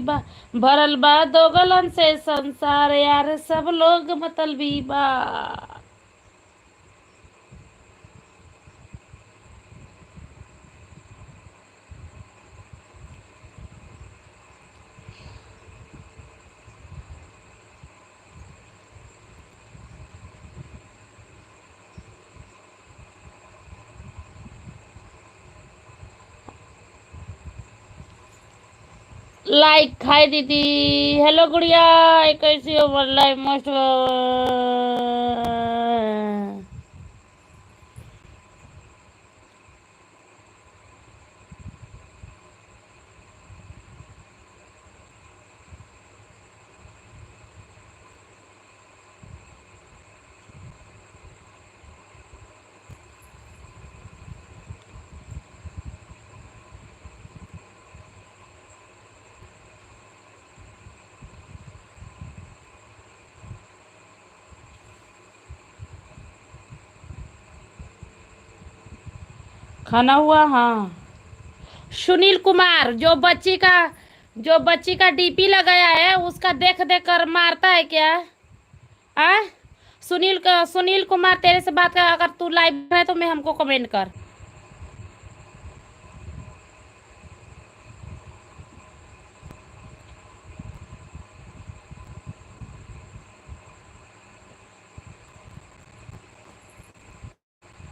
बा। भरल बा दोगलन से संसार यार, सब लोग मतलबी बा। लाइक खाई दीदी। हेलो गुड़िया, कैसी हो? One life most. खाना हुआ? हाँ। सुनील कुमार जो बच्ची का डीपी लगाया है उसका देख देख कर मारता है क्या? आ? सुनील कुमार, तेरे से बात कर। अगर तू लाइव है तो मैं हमको कमेंट कर।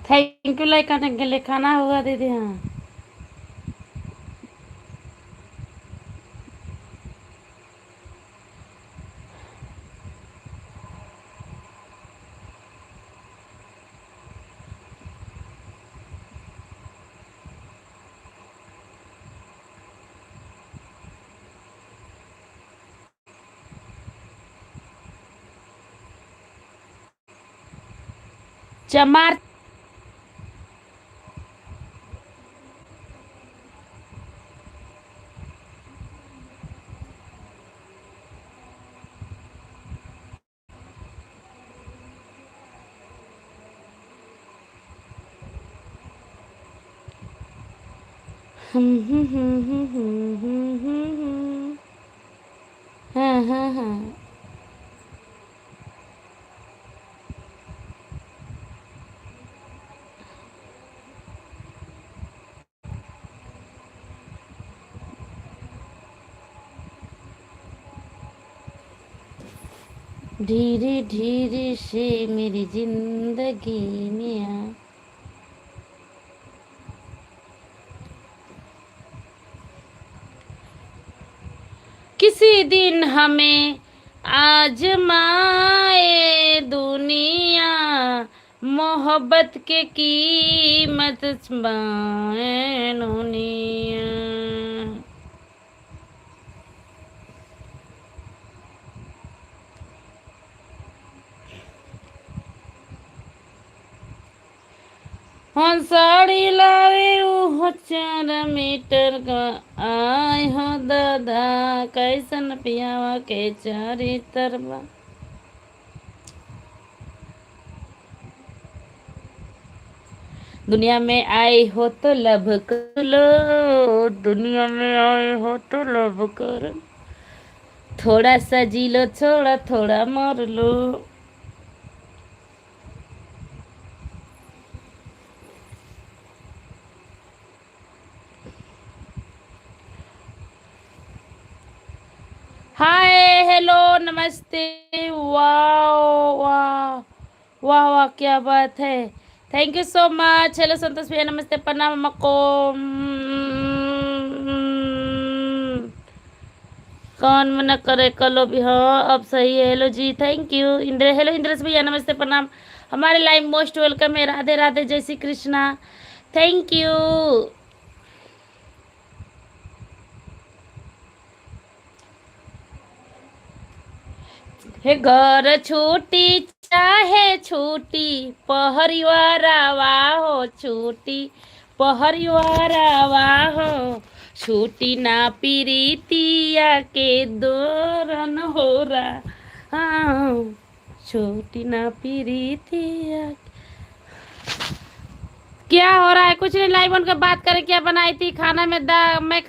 थैंक यू लाइक करने के लिए। खाना हुआ दीदी? हाँ। चमार। हाँ हाँ हाँ। धीरे धीरे से मेरी जिंदगी में आ। किसी दिन हमें आजमाए दुनिया, मोहब्बत के कीमत पाए दुनिया। हंसाड़ी लावे ऊ 4 मीटर का। आय हो दादा, कैसन पियावा के चारी तरबा। दुनिया में आए हो तो लब कर लो, दुनिया में आए हो तो लब कर। थोड़ा सा जी लो, थोड़ा थोड़ा मर लो। हाय, हेलो, नमस्ते। वाह वाह वाह वाह, क्या बात है। Thank you so much. Hello Santosh भैया, नमस्ते, प्रणाम मको। कौन मना करे कलो भी। हाँ अब सही है। Hello ji, thank you Indra. Hello Indresh भैया, नमस्ते, प्रणाम। हमारे लाइव मोस्ट वेलकम है। राधे राधे, जय श्री कृष्णा। Thank you. हे घर छूटी चाहे छूटी, परिवार हो छूटी, परिवार हो छूटी ना पीरितिया के दोरन हो रहा। हाँ, छूटी ना पीरितिया। क्या हो रहा है? कुछ नहीं, लाइव उनका बात करें। क्या बनाई थी खाना में? मैं